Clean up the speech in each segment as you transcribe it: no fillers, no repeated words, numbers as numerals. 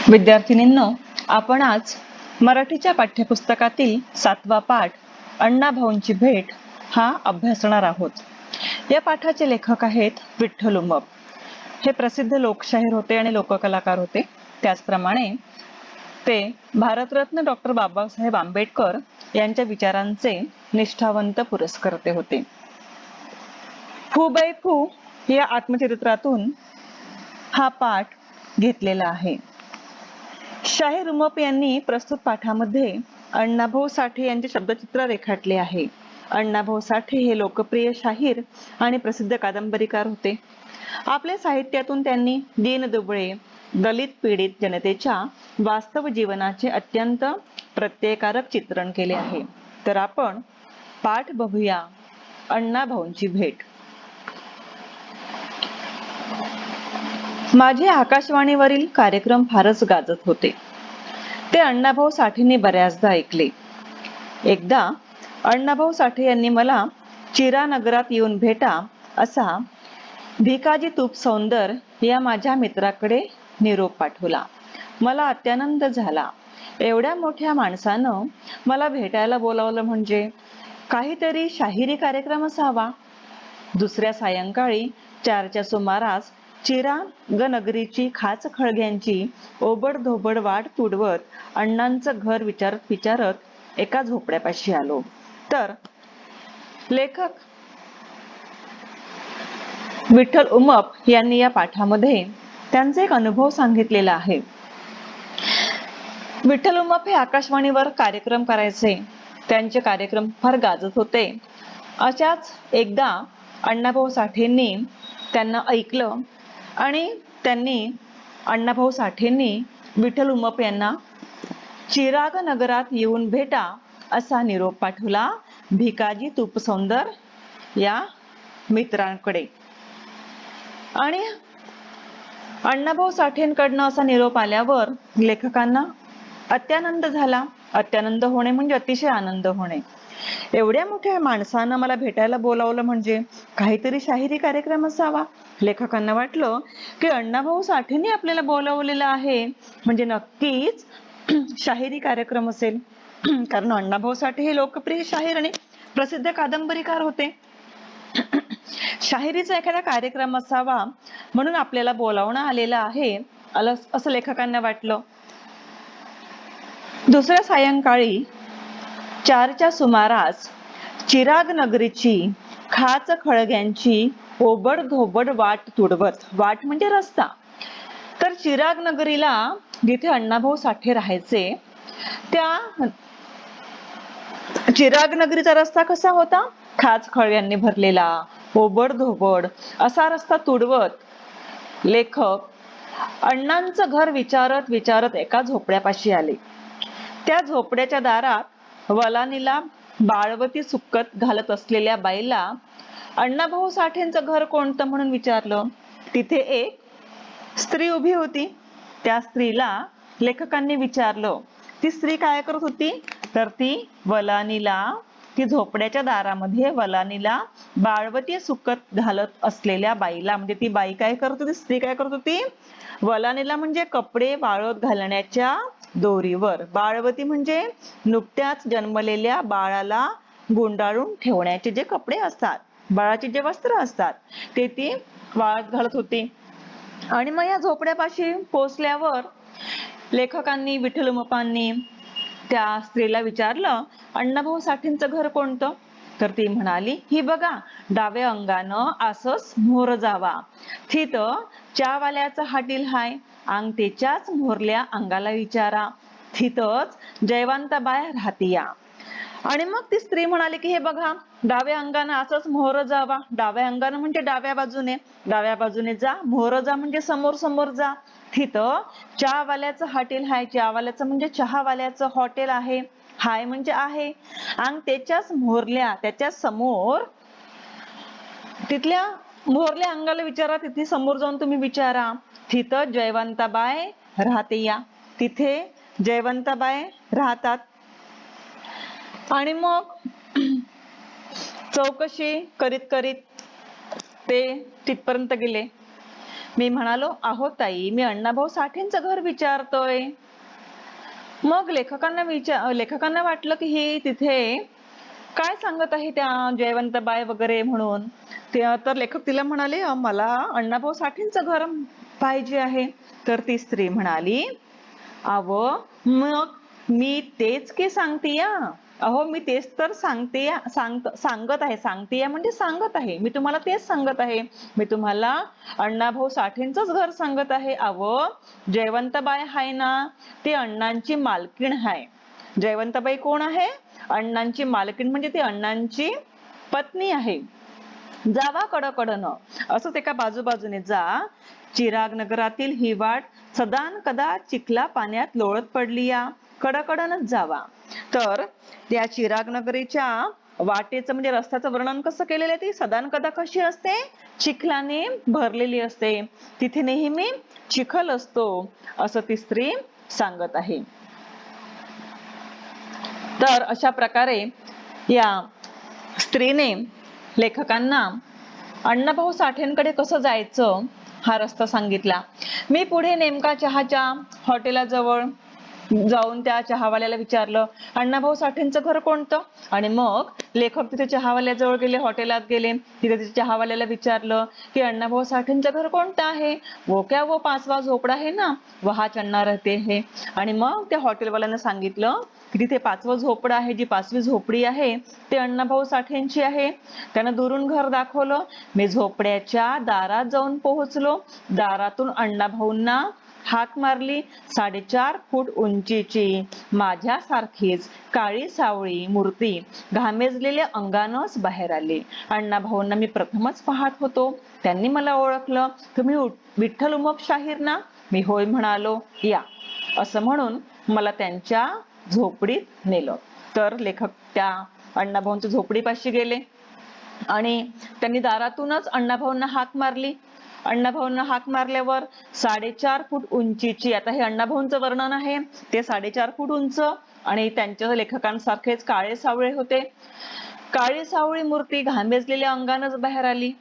विद्यार्थिनींनो, आपण आज मराठीच्या पाठ्यपुस्तकातील 7वा पाठ अण्णाभाऊंची भेट हा अभ्यासणार आहोत. या पाठाचे लेखक आहेत विठ्ठल उमप. हे प्रसिद्ध लोकशाहीर होते आणि लोककलाकार होते. त्याचप्रमाणे ते भारतरत्न डॉक्टर बाबासाहेब आंबेडकर यांच्या विचारांचे निष्ठावंत पुरस्कर्ते होते. फुबाई फू या आत्मचरित्रातून हा पाठ घेतलेला आहे. शाहीर उमप यांनी प्रस्तुत पाठामध्ये अण्णाभाऊ साठे यांचे शब्दचित्र रेखाटले आहे. अण्णाभाऊ साठे हे लोकप्रिय शाहीर आणि प्रसिद्ध कादंबरीकार होते. आपल्या साहित्यातून त्यांनी दीनदुबळे, दलित पीडित जनतेच्या वास्तव जीवनाचे अत्यंत प्रत्ययकारक चित्रण केले आहे. तर आपण पाठ बघूया, अण्णाभाऊंची भेट. माझे आकाशवाणीवरील कार्यक्रम फारच गाजत होते. ते अण्णाभाऊ साठेंनी बऱ्याचदा ऐकले. एकदा अण्णाभाऊ साठे यांनी मला चिरानगरात येऊन भेटा असा भिकाजी तूप सौंदर या माझ्या मित्राकडे निरोप पाठवला. मला अत्यानंद झाला. एवढ्या मोठ्या माणसानं मला भेटायला बोलावलं म्हणजे काहीतरी शाहिरी कार्यक्रम असावा. दुसऱ्या सायंकाळी 4च्या सुमारास चिरागनगरीची खाच खळग्यांची ओबडधोबड वाट तुडवत अण्णांचं घर विचारत एका झोपड्यापाशी आलो. तर लेखक विठ्ठल उमप यांनी या पाठामध्ये त्यांचा एक अनुभव सांगितलेला आहे. विठ्ठल उमप हे आकाशवाणीवर कार्यक्रम करायचे. त्यांचे कार्यक्रम फार गाजत होते. अशाच एकदा अण्णाभाऊ साठेंनी त्यांना ऐकलं आणि त्यांनी अण्णाभाऊ साठेंनी विठ्ठल उमप यांना चिरागनगरात येऊन भेटा असा निरोप पाठवला भिकाजी तूप सौंदर या मित्रांकडे. आणि अण्णाभाऊ साठेंकडनं असा निरोप आल्यावर लेखकांना अत्यानंद झाला. अत्यानंद होणे म्हणजे अतिशय आनंद होणे. एवढ्या मोठ्या माणसानं मला भेटायला बोलावलं म्हणजे काहीतरी शाहिरी कार्यक्रम असावा. लेखकांना वाटलं की अण्णाभाऊ साठेंनी आपल्याला बोलावलेलं आहे म्हणजे नक्कीच शाहिरी कार्यक्रम असेल. कारण अण्णाभाऊ साठे हे लोकप्रिय शाहीर आणि प्रसिद्ध कादंबरीकार होते. शाहिरीचा एखादा कार्यक्रम असावा म्हणून आपल्याला बोलावणं आलेलं आहे असं लेखकांना वाटलं. दुसऱ्या सायंकाळी 4च्या सुमारास चिरागनगरीची खाच खळग्यांची ओबडधोबड वाट तुडवत, वाट म्हणजे रस्ता, तर चिरागनगरीला जिथे अण्णाभाऊ साठे राहायचे त्या चिरागनगरीचा रस्ता कसा होता? खाच खळग्यांनी भरलेला, ओबडधोबड असा रस्ता तुडवत लेखक अण्णांचं घर विचारत एका झोपड्यापाशी आले. त्या झोपड्याच्या दारात वलानीला बाळवती सुक्कत घालत असलेल्या बाईला अण्णाभाऊ साठेंचं घर कोणतं म्हणून विचारलं. तिथे एक स्त्री उभी होती. त्या स्त्रीला लेखकांनी विचारलं. ती स्त्री काय करत होती? तर ती झोपड्याच्या दारामध्ये वलानीला बाळवती सुक्कत घालत असलेल्या बाईला, म्हणजे ती बाई काय करत होती, स्त्री काय करत होती? वलानीला म्हणजे कपडे वाळत घालण्याच्या दोरीवर, बाळवती म्हणजे नुकत्याच जन्मलेल्या बाळाला गुंडाळून ठेवण्याचे जे कपडे असतात, बाळाचे जे वस्त्र असतात ते ती वाळत घालत होती. आणि मग या झोपड्यापाशी पोहोचल्यावर लेखकांनी विठ्ठल उमपांनी त्या स्त्रीला विचारलं, अण्णाभाऊ साठेंचं घर कोणतं? तर ती म्हणाली, ही बघा डाव्या अंगानं असंच मोहर जावा, तिथं चहावाल्याचं हाटील हाय, अंगठेच्याच मोहरल्या अंगाला विचारा, तिथंच जयवंताबाई राहतीया. आणि मग ती स्त्री म्हणाली की हे बघा डाव्या अंगानं असंच मोहर जावा, डाव्या अंगानं म्हणजे डाव्या बाजूने जा, मोहर जा म्हणजे समोर समोर जा, तिथं चहावाल्याचं हॉटेल हाय, चहावाल्याचं म्हणजे चहावाल्याचं हॉटेल आहे, हाय म्हणजे आहे, आणि त्याच्याच मोहरल्या त्याच्या समोर तिथल्या मोहरल्या अंगाला विचारा, तिथे समोर जाऊन तुम्ही विचारा, तिथं जयवंताबाई राहते या, तिथे जयवंताबाई राहतात. आणि मग चौकशी करीत ते तिथपर्यंत गेले. मी म्हणालो, अहो ताई, मी अण्णाभाऊ साठेंचं घर विचारतोय. मग लेखकांना वाटलं की ही तिथे काय सांगत आहे त्या जयवंतबाई वगैरे म्हणून. तर लेखक तिला म्हणाले, मला अण्णाभाऊ साठेंचं घर पाहिजे आहे. तर ती स्त्री म्हणाली, अव मग मी तेच की सांगतीया. अहो मी तेच तर सांगत आहे म्हणजे सांगत आहे. मी तुम्हाला तेच सांगत आहे. मी तुम्हाला अण्णाभाऊ साठेंचंच घर सांगत आहे. अव जयवंतबाई आहे ना, ती अण्णांची मालकीण आहे. जयवंतबाई कोण आहे? अण्णांची मालकीण म्हणजे ती अण्णांची पत्नी आहे. जावा कडकडनं, असंच एका बाजूबाजूने जा. चिराग नगरातील ही वाट सदान कदा चिखला पाण्यात लोळत पडली या, कडकडनच जावा. तर त्या चिराग नगरीच्या वाटेचं म्हणजे रस्त्याचं वर्णन कसं केलेलं आहे? ती सदान कदा कशी असते? चिखलाने भरलेली असते. तिथे नेहमी चिखल असतो, असं ती स्त्री सांगत आहे. तर अशा प्रकारे या स्त्रीने लेखकांना अण्णाभाऊ साठेंकडे कसं जायचं हा रस्ता सांगितला. मी पुढे नेमका चहाच्या हॉटेलाजवळ जाऊन त्या चहावाल्याला विचारलं, अण्णाभाऊ साठेंचं घर कोणतं? आणि मग लेखक तिथे चहावाल्याजवळ गेले, हॉटेलात गेले. तिथे चहावाल्याला विचारलं की अण्णाभाऊ साठेंचं घर कोणतं आहे? वो क्या वो 5वा झोपडा है ना, वहा चढणार रहते है. आणि मग त्या हॉटेलवाल्यानं सांगितलं की तिथे 5वं झोपडं आहे, जी 5वी झोपडी आहे ते अण्णाभाऊ साठेंची आहे. त्यानं दुरून घर दाखवलं. मी झोपड्याच्या दारात जाऊन पोहोचलो. दारातून अण्णाभाऊंना हाक मारली. 4.5 फूट उंचीची माझ्यासारखीच काळी सावळी मूर्ती घामेजलेल्या अंगानच बाहेर आली. अण्णाभाऊंना मी प्रथमच पाहत होतो. त्यांनी मला ओळखलं. तुम्ही विठ्ठल उमप शाहीर ना? मी होय म्हणालो. या, असं म्हणून मला त्यांच्या झोपडीत नेलं. तर लेखक त्या अण्णाभाऊंच्या झोपडीपाशी गेले आणि त्यांनी दारातूनच अण्णाभाऊंना हाक मारली. अण्णाभाऊंना हाक मारल्यावर 4.5 फूट उंचीची, आता हे अण्णाभाऊंचं वर्णन आहे, ते 4.5 फूट उंच आणि त्यांच्या लेखकांसारखेच काळे सावळे होते. काळी सावळी मूर्ती घामेजलेल्या अंगानच बाहेर आली.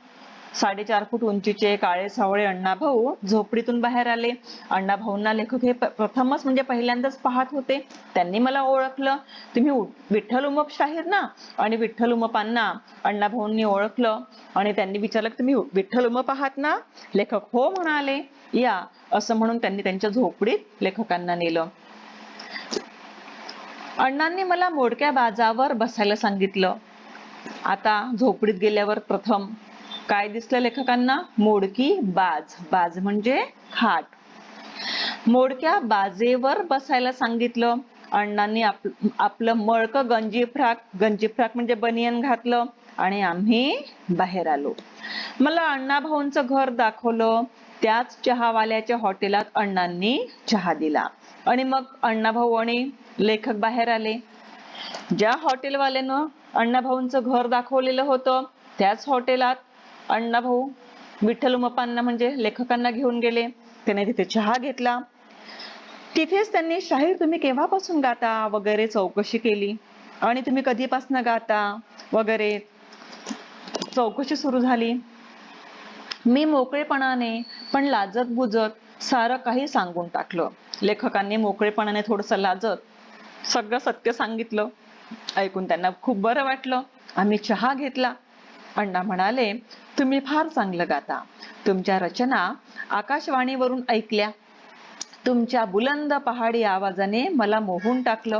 4.5 फूट उंचीचे काळे सावळे अण्णाभाऊ झोपडीतून बाहेर आले. अण्णाभाऊंना लेखक हे प्रथमच म्हणजे पहिल्यांदाच पाहत होते. त्यांनी मला ओळखलं. तुम्ही विठ्ठल उमप शाहीर ना? आणि विठ्ठल उमपांना अण्णाभाऊंनी ओळखलं आणि त्यांनी विचारलं की तुम्ही विठ्ठल उमप आहात ना? लेखक हो म्हणाले. या, असं म्हणून त्यांनी त्यांच्या झोपडीत लेखकांना नेलं. अण्णांनी मला मोडक्या बाजावर बसायला सांगितलं. आता झोपडीत गेल्यावर प्रथम काय दिसलं लेखकांना? मोडकी बाज. बाज म्हणजे खाट. मोडक्या बाजेवर बसायला सांगितलं. अण्णांनी आपलं मळकं गंजी फ्राक म्हणजे बनियन घातलं आणि आम्ही बाहेर आलो. मला अण्णाभाऊंचं घर दाखवलं. त्याच चहावाल्याच्या हॉटेलात अण्णांनी चहा दिला आणि मग अण्णाभाऊ आणि लेखक बाहेर आले. ज्या हॉटेलवाल्यानं अण्णाभाऊंचं घर दाखवलेलं होतं त्याच हॉटेलात अण्णाभाऊ विठ्ठल उमपांना म्हणजे लेखकांना घेऊन गेले. त्याने तिथे चहा घेतला. तिथेच त्यांनी शाहीर तुम्ही केव्हापासून गाता वगैरे चौकशी केली आणि तुम्ही कधीपासून गाता वगैरे चौकशी सुरू झाली. मी मोकळेपणाने पण लाजत बुजत सारं काही सांगून टाकलं. लेखकांनी मोकळेपणाने थोडंसं लाजत सगळं सत्य सांगितलं. ऐकून त्यांना खूप बरं वाटलं. आम्ही चहा घेतला. अण्णा म्हणाले, तुम्ही फार चांगलं गाता. तुमच्या रचना आकाशवाणीवरून ऐकल्या. तुमच्या बुलंद पहाडी आवाजाने मला मोहून टाकलं.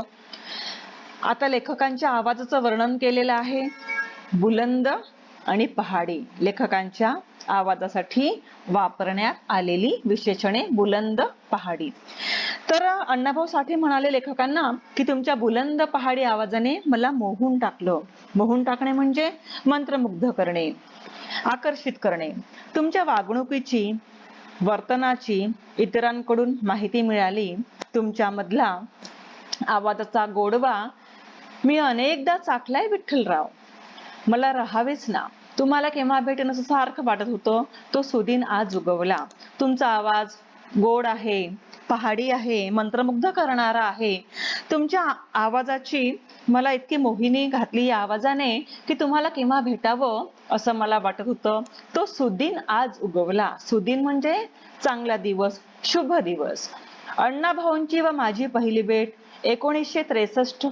आता लेखकांच्या आवाजाचं वर्णन केलेलं आहे. बुलंद आणि पहाडी, लेखकांच्या आवाजासाठी वापरण्यात आलेली विशेषणे बुलंद, पहाडी. तर अण्णाभाऊ साठे म्हणाले लेखकांना की तुमच्या बुलंद पहाडी आवाजाने मला मोहून टाकलं. मोहून टाकणे म्हणजे मंत्रमुग्ध करणे, आकर्षित करणे. तुमच्या वागणुकीची, वर्तनाची इतरांकडून माहिती मिळाली. तुमच्या मधला आवाजाचा गोडवा मी अनेकदा चाखलाय विठ्ठलराव. मला राहावेच ना. तुम्हाला केव्हा भेटेन असं सारखं वाटत होतं. तो सुदिन आज उगवला. तुमचा आवाज गोड आहे, पहाडी आहे, मंत्रमुग्ध करणारा आहे. तुमच्या आवाजाची मला इतकी मोहिनी घातली या आवाजाने की तुम्हाला केव्हा भेटावं असं मला वाटत होतं. तो सुदिन आज उगवला. सुदिन म्हणजे चांगला दिवस, शुभ दिवस. अण्णा भाऊंची व माझी पहिली भेट 1963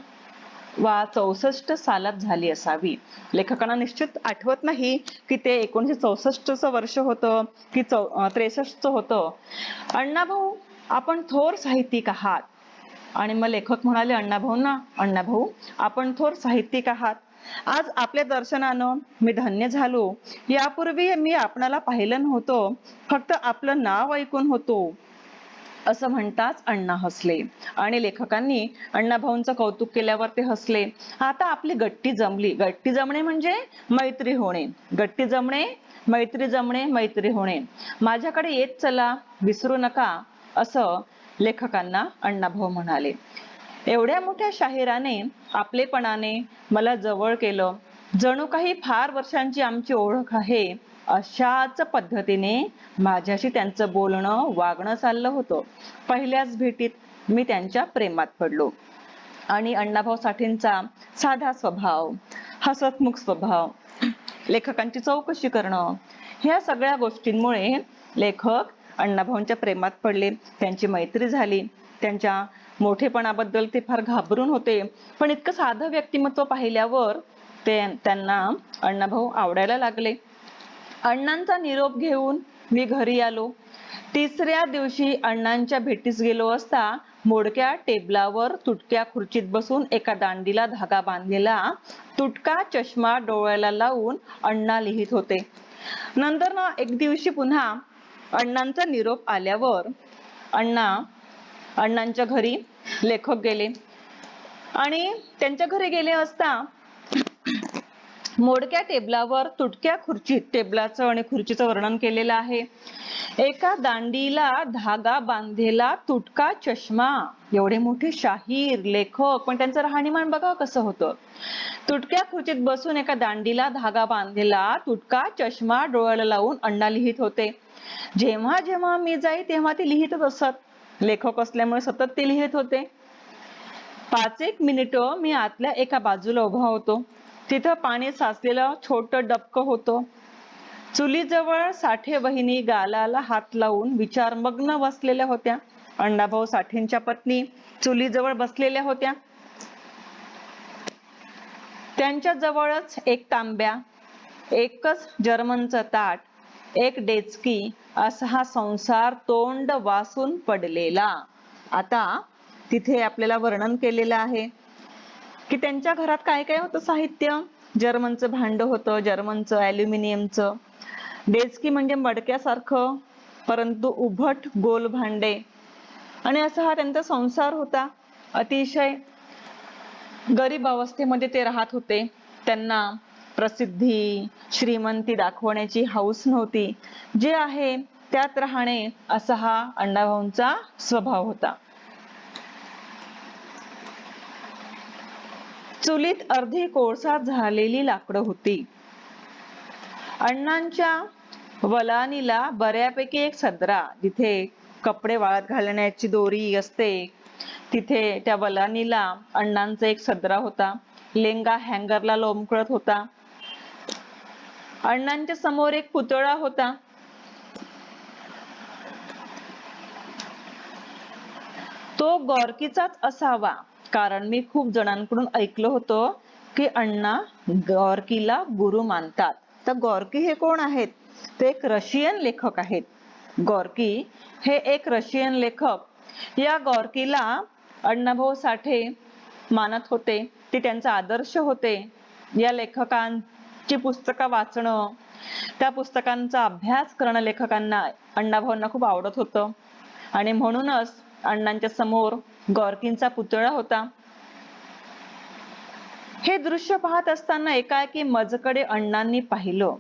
वा 64 सालात झाली असावी. लेखकांना निश्चित आठवत नाही की ते 1964 वर्ष होतं की 63 होतं. अण्णाभाऊ, आपण थोर साहित्यिक आहात. आणि मग लेखक म्हणाले अण्णाभाऊंना, अण्णाभाऊ, आपण थोर साहित्यिक आहात. आज आपल्या दर्शनानं मी धन्य झालो. यापूर्वी मी आपणाला पाहिलं नव्हतं, फक्त आपलं नाव ऐकून होतो. असं म्हणताच अण्णा हसले आणि लेखकांनी अण्णाभाऊंचं कौतुक केल्यावर ते हसले. आता आपली गट्टी जमली. गट्टी जमणे म्हणजे मैत्री होणे. गट्टी जमणे, मैत्री जमणे, मैत्री होणे. माझ्याकडे येत चला, विसरू नका, असं लेखकांना अण्णाभाऊ म्हणाले. एवढ्या मोठ्या शाहिराने, आपलेपणाने मला जवळ केलं. जणू काही फार वर्षांची आमची ओळख आहे अशाच पद्धतीने माझ्याशी त्यांचं बोलणं, वागणं चाललं होतं. पहिल्याच भेटीत मी त्यांच्या प्रेमात पडलो. आणि अण्णाभाऊ साठेंचा साधा स्वभाव, हसतमुख स्वभाव, लेखकांची चौकशी करणं, ह्या सगळ्या गोष्टींमुळे लेखक अण्णाभाऊंच्या प्रेमात पडले. त्यांची मैत्री झाली. त्यांच्या मोठेपणाबद्दल ते फार घाबरून होते, पण इतकं साधं व्यक्तिमत्व पाहिल्यावर त्यांना अण्णाभाऊ आवडायला लागले. अण्णांचा निरोप घेऊन मी घरी आलो. तिसऱ्या दिवशी अण्णांच्या भेटीस गेलो असता मोडक्या टेबलावर तुटक्या खुर्चीत बसून एका दांडीला धागा बांधलेला तुटका चष्मा डोळ्याला लावून अण्णा लिहित होते. नंतर एक दिवशी पुन्हा अण्णांचा निरोप आल्यावर अण्णांच्या घरी लेखक गेले आणि त्यांच्या घरी गेले असता मोडक्या टेबलावर तुटक्या खुर्चीत, टेबलाचं आणि खुर्चीचं वर्णन केलेलं आहे. एका दांडीला धागा बांधलेला तुटका चष्मा. एवढे मोठे शाहीर, लेखक, पण त्यांचं राहणीमान बघा कसं होतं. तुटक्या खुर्चीत बसून एका दांडीला धागा बांधलेला तुटका चष्मा डोळ्याला लावून अण्णा लिहित होते. जेव्हा जेव्हा मी जाई तेव्हा ते लिहितच असत. लेखक असल्यामुळे सतत ते लिहित होते. 5-1 मिनिटं मी आतल्या एका बाजूला उभा होतो. तिथं पाणी साचलेलं छोटं डबकं होतं. चुलीजवळ साठे वहिनी गालाला हात लावून विचारमग्न बसलेल्या होत्या. अण्णाभाऊ साठेंच्या पत्नी चुलीजवळ बसलेल्या होत्या. त्यांच्या जवळच एक तांब्या, एकच जर्मनचं ताट, एक डेचकी, असा हा संसार तोंड वासून पडलेला. आता तिथे आपल्याला वर्णन केलेलं आहे की त्यांच्या घरात काय काय होतं साहित्य. जर्मनचं भांड होतं, जर्मनचं, ॲल्युमिनियमचं. डेचकी म्हणजे मडक्यासारखं परंतु उभट गोल भांडे. आणि असा हा त्यांचा संसार होता. अतिशय गरीब अवस्थेमध्ये ते राहत होते. त्यांना प्रसिद्धी, श्रीमंती दाखवण्याची हौस नव्हती. जे आहे त्यात राहणे असा हा अण्णाभाऊंचा स्वभाव होता. चुलीत अर्धी कोळसा झालेली लाकडं होती. अण्णांच्या वलानीला बऱ्यापैकी एक सदरा, जिथे कपडे वाळत घालण्याची दोरी असते, तिथे त्या वलानीला अण्णांचा एक सदरा होता. लेंगा हँगरला लोंबकळत होता. अण्णांच्या समोर एक पुतळा होता. तो गॉर्कीचाच असावा, कारण मी खूप जणांकडून ऐकलं होतं की अण्णा गॉर्कीला गुरु मानतात. तर गॉर्की हे कोण आहेत? ते एक रशियन लेखक आहेत. गॉर्की हे एक रशियन लेखक. या गॉर्कीला अण्णाभाऊ साठे मानत होते. ते त्यांचा आदर्श होते. या लेखकांची पुस्तकं वाचणं, त्या पुस्तकांचा अभ्यास करणं लेखकांना, अण्णाभाऊंना खूप आवडत होतं. आणि म्हणूनच अण्णांच्या समोर गॉर्कींचा पुतळा होता. हे दृश्य पाहत असताना एकाएकी मजकडे अण्णांनी पाहिलं.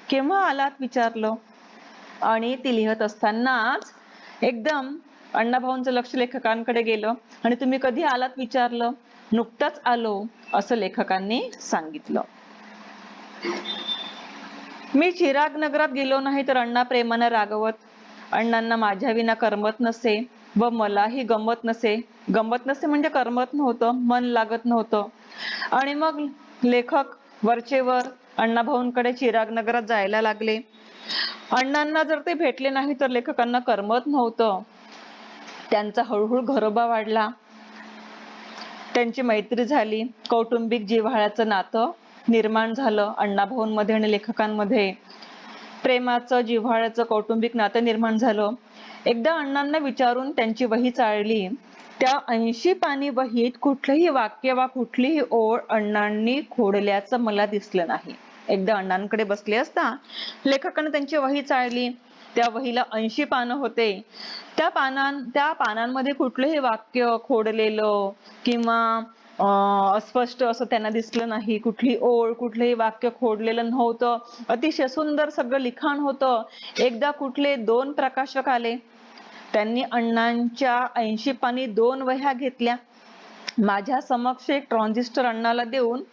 केव्हा आलात विचारलं. आणि ती लिहत असतानाच एकदम अण्णाभाऊंचं लक्ष लेखकांकडे गेलं आणि तुम्ही कधी आलात विचारलं. नुकताच आलो असं लेखकांनी सांगितलं. मी चिराग नगरात गेलो नाही तर अण्णा प्रेमानं रागवत. अण्णांना माझ्या विना करमत नसे व मलाही गमत नसे. गमत नसे म्हणजे करमत नव्हतं, मन लागत नव्हतं. आणि मग लेखक वरचेवर अण्णाभाऊंकडे चिराग नगरात जायला लागले. अण्णांना जर ते भेटले नाही तर लेखकांना करमत नव्हतं. त्यांचा हळूहळू घरोबा वाढला, त्यांची मैत्री झाली, कौटुंबिक जिव्हाळ्याचं नातं निर्माण झालं. अण्णाभाऊंमध्ये आणि लेखकांमध्ये प्रेमाचं, जिव्हाळ्याचं, कौटुंबिक नातं निर्माण झालं. एकदा अण्णांना विचारून त्यांची वही चाळली. त्या 80 पानी वहीत कुठलंही वाक्य वा कुठलीही ओळ अण्णांनी खोडल्याचं मला दिसलं नाही. एकदा अण्णांकडे बसले असता लेखकाने त्यांची वही चाळली. त्या वहीला 80 पानं होते. त्या पानांमध्ये कुठलंही वाक्य खोडलेलं किंवा अस्पष्ट असं त्यांना दिसलं नाही. कुठली ओळ, कुठलंही वाक्य खोडलेलं नव्हतं. अतिशय सुंदर सगळं लिखाण होतं. एकदा कुठले 2 प्रकाशक आले. त्यांनी अण्णांच्या 80 पानी 2 वह्या घेतल्या. माझ्या समक्ष एक ट्रान्झिस्टर अण्णाला देऊन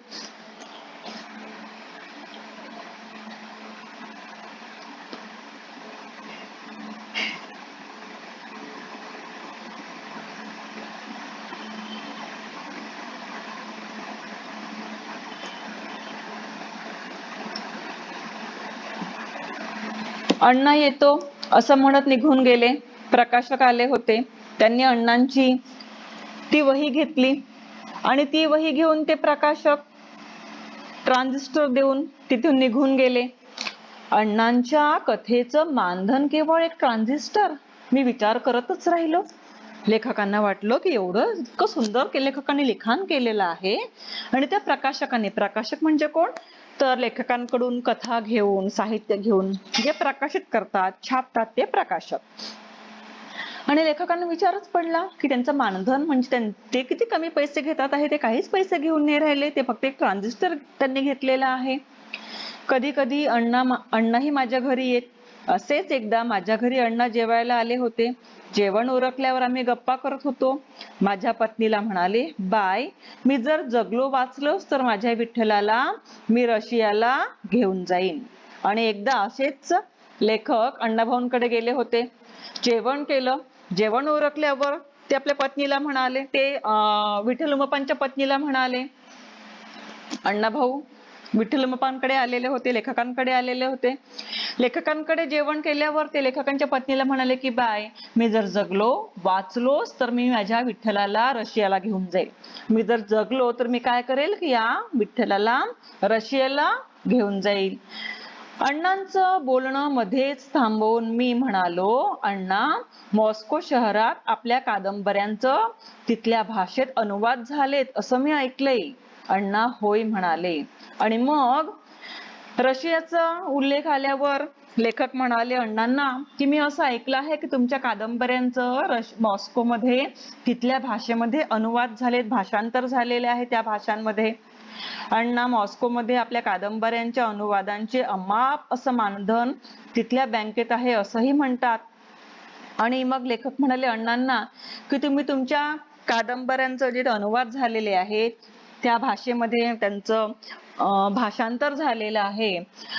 अण्णा येतो असं म्हणत निघून गेले. प्रकाशक आले होते. त्यांनी अण्णांची ती वही घेतली आणि ती वही घेऊन ते प्रकाशक ट्रान्झिस्टर देऊन तिथून निघून गेले. अण्णांच्या कथेचं मानधन केवळ एक ट्रान्झिस्टर? मी विचार करतच राहिलो. लेखकांना वाटलं की एवढं इतकं सुंदर लेखकांनी लिखाण केलेलं आहे आणि त्या प्रकाशकाने, प्रकाशक म्हणजे कोण तर लेखकांकडून कथा घेऊन, साहित्य घेऊन जे प्रकाशित करतात, छापतात ते प्रकाशक. आणि लेखकांना विचारच पडला की त्यांचं मानधन म्हणजे ते किती कमी पैसे घेतात आहे. ते काहीच पैसे घेऊन नाही राहिले, ते फक्त एक ट्रान्झिस्टर त्यांनी घेतलेला आहे. कधी कधी अण्णाही माझ्या घरी येत. असेच एकदा माझ्या घरी अण्णा जेवायला आले होते. जेवण उरकल्यावर आम्ही गप्पा करत होतो. माझ्या पत्नीला म्हणाले, बाय, मी जर जगलो वाचलोच तर माझ्या विठ्ठलाला मी रशियाला घेऊन जाईन. आणि एकदा असेच लेखक अण्णाभाऊंकडे गेले होते. जेवण केलं. जेवण उरकल्यावर ते आपल्या पत्नीला म्हणाले, ते विठ्ठलुमपांच्या पत्नीला म्हणाले, अण्णाभाऊ विठ्ठलुमपांकडे आलेले होते, लेखकांकडे आलेले होते. लेखकांकडे जेवण केल्यावर ते लेखकांच्या पत्नीला म्हणाले की बाय, मी जर जगलो वाचलोच तर मी माझ्या विठ्ठलाला रशियाला घेऊन जाईल. मी जर जगलो तर मी काय करेल की या विठ्ठलाला रशियाला घेऊन जाईल. अण्णांचं बोलणं मध्येच थांबवून मी म्हणालो, अण्णा, मॉस्को शहरात आपल्या कादंबऱ्यांचं तिथल्या भाषेत अनुवाद झालेत असं मी ऐकलंय. अण्णा होय म्हणाले. आणि मग रशियाचा उल्लेख आल्यावर लेखक म्हणाले अण्णांना की मी असं ऐकलं आहे की तुमच्या कादंबऱ्यांचं मॉस्कोमध्ये तिथल्या भाषेमध्ये अनुवाद झालेत, भाषांतर झालेले आहे त्या भाषांमध्ये. अण्णा मॉस्कोमध्ये आपल्या कादंबऱ्यांच्या अनुवादांचे अमाप असं मानधन तिथल्या बँकेत आहे असंही म्हणतात. आणि मग लेखक म्हणाले अण्णांना की तुम्ही तुमच्या कादंबऱ्यांचं जे अनुवाद झालेले आहेत त्या भाषेमध्ये त्यांचं भाषांतर झालेलं आहे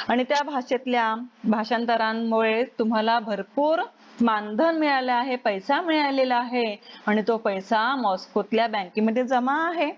आणि त्या भाषेतल्या भाषांतरांमुळे तुम्हाला भरपूर मानधन मिळालं आहे, पैसा मिळालेला आहे आणि तो पैसा मॉस्कोतल्या बँकेमध्ये जमा आहे.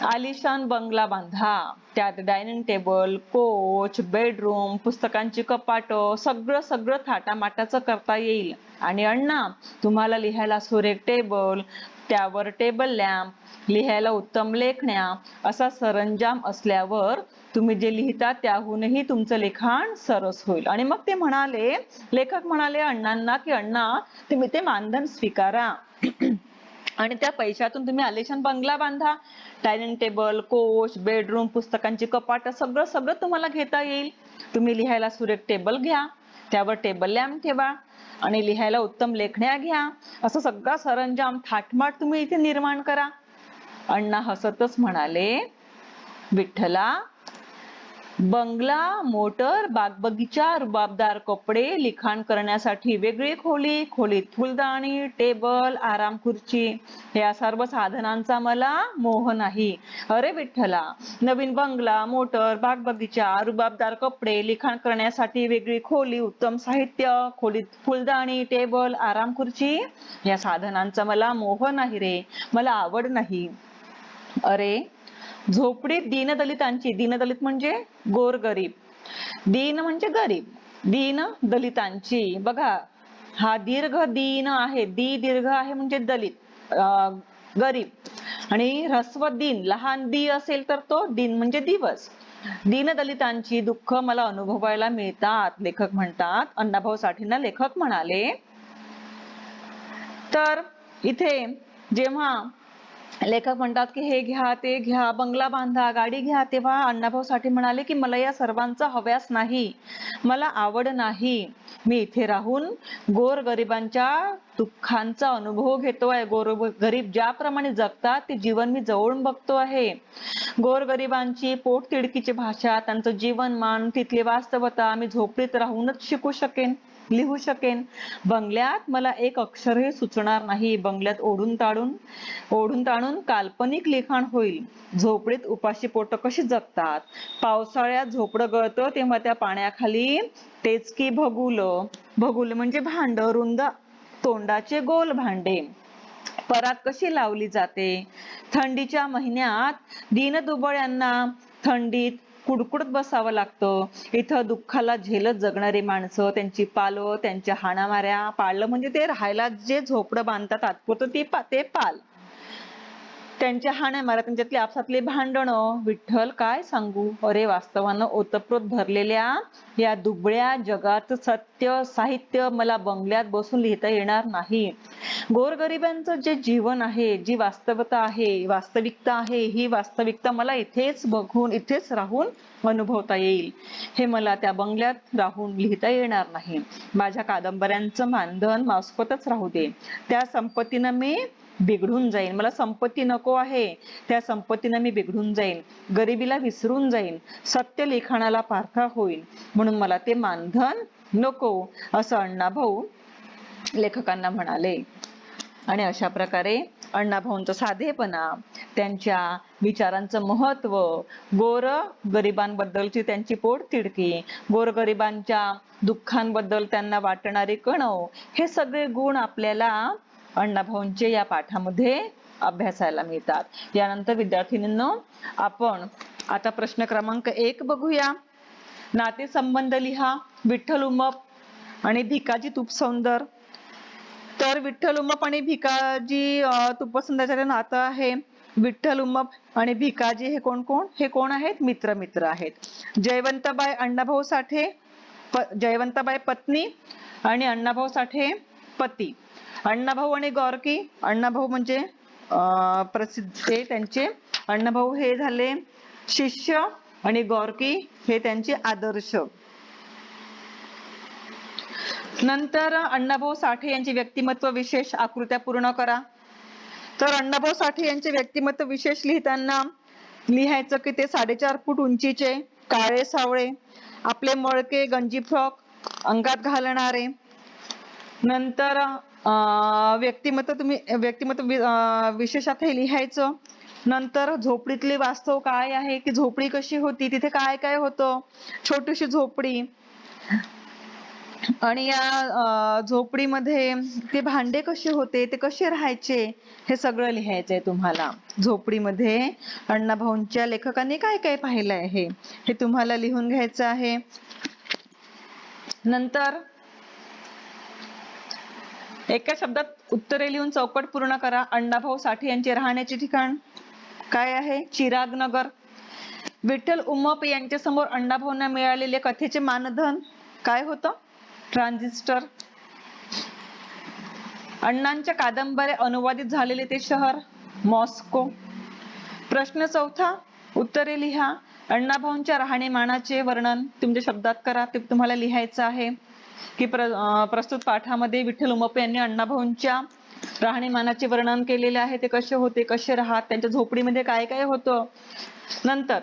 आलिशान बंगला बांधा, त्यात डायनिंग टेबल, कोच, बेडरूम, पुस्तकांची कपाट, सगळं सगळं थाटामाटाचं करता येईल. आणि अण्णा, तुम्हाला लिहायला सुरेख टेबल, त्यावर टेबल लॅम्प, लिहायला उत्तम लेखण्या असा सरंजाम असल्यावर तुम्ही जे लिहिता त्याहूनही तुमचं लिखाण सरस होईल. आणि मग ते म्हणाले, लेखक म्हणाले अण्णांना की अण्णा, तुम्ही ते मानधन स्वीकारा आणि त्या पैशातून तुम्ही आलिशान बंगला बांधा, डायनिंग टेबल, कोच, बेडरूम, पुस्तकांची कपाट सगळं सगळं तुम्हाला घेता येईल. तुम्ही लिहायला सुरेख टेबल घ्या, त्यावर टेबल लॅम्प ठेवा आणि लिहायला उत्तम लेखण्या घ्या, असं सगळा सरंजाम थाटमाट तुम्ही इथे निर्माण करा. अण्णा हसतच म्हणाले, विठ्ठला, बंगला, मोटर, बागबगीचा, रुबाबदार कपडे, लिखाण करण्यासाठी वेगळी खोली, खोलीत फुलदाणी, टेबल, आराम खुर्ची या सर्व साधनांचा मला मोह नाही. अरे विठ्ठला, नवीन बंगला, मोटर, बागबगीचा, रुबाबदार कपडे, लिखाण करण्यासाठी वेगळी खोली, उत्तम साहित्य, खोलीत फुलदाणी, टेबल, आराम खुर्ची या साधनांचा मला मोह नाही रे, मला आवड नाही. अरे झोपडीत दीनदलितांची, दीनदलित म्हणजे गोरगरीब, दीन म्हणजे गरीब, दीन दलितांची, बघा हा दीर्घ दीन आहे, दी दीर्घ आहे म्हणजे दलित, गरीब, आणि ह्रस्व दिन, लहान दी असेल तर तो दिन म्हणजे दिवस. दीनदलितांची दुःख मला अनुभवायला मिळतात, लेखक म्हणतात. अण्णाभाऊ साठेंना लेखक म्हणाले. तर इथे जेव्हा लेखक म्हणतात की हे घ्या, ते घ्या, बंगला बांधा, गाडी घ्या, तेव्हा अण्णाभाऊ साठे म्हणाले की मला या सर्वांचा हव्यास नाही, मला आवड नाही. मी इथे राहून गोरगरिबांच्या दुःखांचा अनुभव घेतोय. गोरगरीब ज्याप्रमाणे जगतात ते जीवन मी जवळून बघतो आहे. गोरगरिबांची पोटतिडकीची भाषा, त्यांचं जीवनमान, तिथली वास्तवता मी झोपडीत राहूनच शिकू शकेन, लिहू शकेन. बंगल्यात मला एक अक्षरही सुचणार नाही. बंगल्यात ओढून ताणून काल्पनिक लिखाण होईल. झोपडीत उपाशी पोट कशी जगतात, पावसाळ्यात झोपडं गळतं तेव्हा त्या पाण्याखाली टेचकी भगुल, भगुल म्हणजे भांड, रुंद तोंडाचे गोल भांडे, परात कशी लावली जाते. थंडीच्या महिन्यात दीनदुबळ्यांना थंडीत कुडकुडत बसावं लागतं. इथं दुःखाला झेलत जगणारी माणसं, त्यांची पालं, त्यांच्या हाणामाऱ्या, पाळलं म्हणजे ते राहायला जे झोपडं बांधतात तात्पुरतं ते पाल, त्यांच्या हाणामाऱ्या, त्यांच्यातली आपसातली भांडणं, विठ्ठल काय सांगू. अरे वास्तवानं ओतप्रोत भरलेल्या या दुबळ्या जगात सत्य साहित्य मला बंगल्यात बसून लिहिता येणार नाही. गोरगरिबांचं जे जीवन आहे, जी वास्तवता आहे, वास्तविकता आहे, ही वास्तविकता मला इथेच बघून, इथेच राहून अनुभवता येईल. हे मला त्या बंगल्यात राहून लिहिता येणार नाही. माझ्या कादंबऱ्यांचं मानधन मास्कोतच राहू दे, त्या संपत्तीनं मी बिघडून जाईन. मला संपत्ती नको आहे, त्या संपत्तीनं मी बिघडून जाईन, गरिबीला विसरून जाईन, सत्य लिखाणाला पारखा होईल, म्हणून मला ते मानधन नको, असं अण्णाभाऊ लेखकांना म्हणाले. आणि अशा प्रकारे अण्णाभाऊंचा साधेपणा, त्यांच्या विचारांचं महत्व, गोर गरिबांबद्दलची त्यांची पोटतिडकी, गोरगरिबांच्या दुःखांबद्दल त्यांना वाटणारी कणव, हे सगळे गुण आपल्याला अण्णाभाऊंचे या पाठामध्ये अभ्यासायला मिळतात. यानंतर विद्यार्थिनींनो, आपण आता प्रश्न क्रमांक 1 बघूया. नातेसंबंध लिहा. विठ्ठल उमप आणि भिकाजी तुपसौंदर. तर विठ्ठल उमप आणि भिकाजी तुपसौंदर्याचं नातं आहे. विठ्ठल उमप आणि भिकाजी हे कोण आहेत? मित्र आहेत. जयवंताबाई अण्णाभाऊ साठे, जयवंताबाई पत्नी आणि अण्णाभाऊ साठे पती. अण्णाभाऊ आणि गॉर्की, अण्णाभाऊ म्हणजे प्रसिद्ध त्यांचे, अण्णाभाऊ हे झाले शिष्य आणि गॉर्की हे त्यांचे आदर्श. नंतर अण्णाभाऊ साठे यांचे व्यक्तिमत्व विशेष आकृत्या पूर्ण करा. तर अण्णाभाऊ साठे यांचे व्यक्तिमत्व विशेष लिहिताना लिहायचं की ते 4.5 फूट उंचीचे, काळे सावळे, आपले मळके गंजी फ्रॉक अंगात घालणारे. नंतर व्यक्तिमत्व विशेषात हे लिहायचं. नंतर झोपडीतली वास्तव काय आहे, की झोपडी कशी होती, तिथे काय काय होतं, छोटीशी झोपडी, आणि या झोपडीमध्ये ते भांडे कसे होते, ते कसे राहायचे, हे सगळं लिहायचंय तुम्हाला. झोपडीमध्ये अण्णाभाऊंच्या लेखकांनी काय काय पाहिलं आहे हे तुम्हाला लिहून घ्यायचं आहे. नंतर एका शब्दात उत्तरे लिहून चौकट पूर्ण करा. अण्णाभाऊ साठे यांचे राहण्याचे ठिकाण काय आहे? चिराग नगर. विठ्ठल उमप यांच्या समोर अण्णाभाऊंना मिळालेले कथेचे मानधन काय होतं? ट्रान्झिस्टर. अण्णांच्या कादंबऱ्या अनुवादित झालेले ते शहर मॉस्को. प्रश्न 4, उत्तरे लिहा. अण्णाभाऊंच्या राहणीमानाचे वर्णन तुमच्या शब्दात करा, ते तुम्हाला लिहायचं आहे की प्रस्तुत पाठामध्ये विठ्ठल उमप यांनी अण्णाभाऊंच्या राहणीमानाचे वर्णन केलेले आहे. ते कसे होते, कसे राहत, त्यांच्या झोपडीमध्ये काय काय होतं. नंतर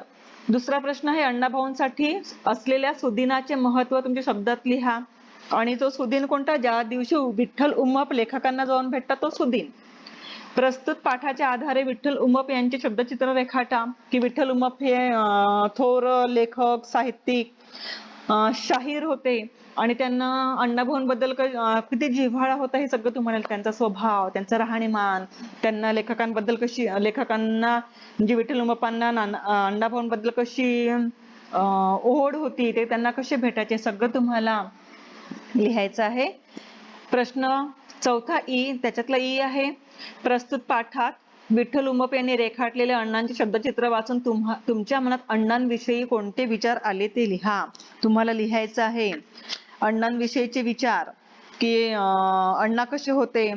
दुसरा प्रश्न आहे अण्णाभाऊंसाठी असलेल्या सुदिनाचे महत्व तुमच्या शब्दात लिहा. आणि तो सुदिन कोणता? ज्या दिवशी विठ्ठल उमप लेखकांना जाऊन भेटतात तो सुदिन. प्रस्तुत पाठाच्या आधारे विठ्ठल उमप यांचे शब्दचित्र रेखाटा. की विठ्ठल उमप हे थोर लेखक, साहित्यिक, शाहीर होते आणि त्यांना अण्णाभाऊंबद्दल किती जिव्हाळा होता हे सगळं तुम्हाला, त्यांचा स्वभाव, त्यांचा राहणीमान, त्यांना लेखकांबद्दल कशी, लेखकांना म्हणजे विठ्ठल उमपांना अण्णाभाऊंबद्दल कशी ओढ होती, ते त्यांना कसे भेटायचे सगळं तुम्हाला लिहायचं आहे. प्रश्न चौथा ई, त्याच्यातला ई आहे प्रस्तुत पाठात विठ्ठल उमप यांनी रेखाटलेले अण्णांचे शब्दचित्र वाचून तुमच्या मनात अण्णांविषयी कोणते विचार आले ते लिहा. तुम्हाला लिहायचं आहे अण्णांविषयीचे विचार. की अण्णा कसे होते,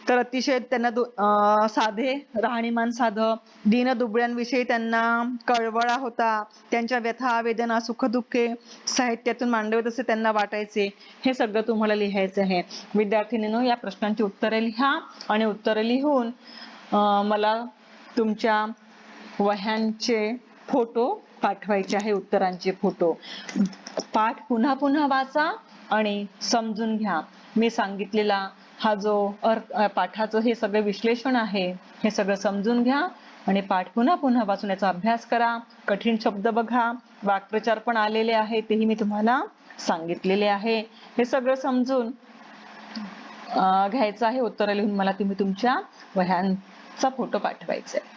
तर अतिशय त्यांना साधे राहणीमान, साधं, दीनदुबळ्यांविषयी त्यांना कळवळा होता. त्यांच्या व्यथा वेदना सुखदुःखे साहित्यातून मांडवत असे त्यांना वाटायचे. हे सगळं तुम्हाला लिहायचं आहे. विद्यार्थिनींनो, या प्रश्नांची उत्तरे लिहा आणि उत्तरे लिहून मला तुमच्या वह्यांचे फोटो पाठवायचे आहे. उत्तरांचे फोटो. पाठ पुन्हा पुन्हा वाचा आणि समजून घ्या. मी सांगितलेला हा जो पाठाचं हे सगळं विश्लेषण आहे हे सगळं समजून घ्या आणि पाठ पुन्हा पुन्हा वाचून याचा अभ्यास करा. कठीण शब्द बघा, वाक्प्रचार पण आलेले आहे तेही मी तुम्हाला सांगितलेले आहे. हे सगळं समजून घ्यायचं आहे. उत्तर लिहून मला तुम्ही तुमच्या वह्यांचा फोटो पाठवायचा आहे.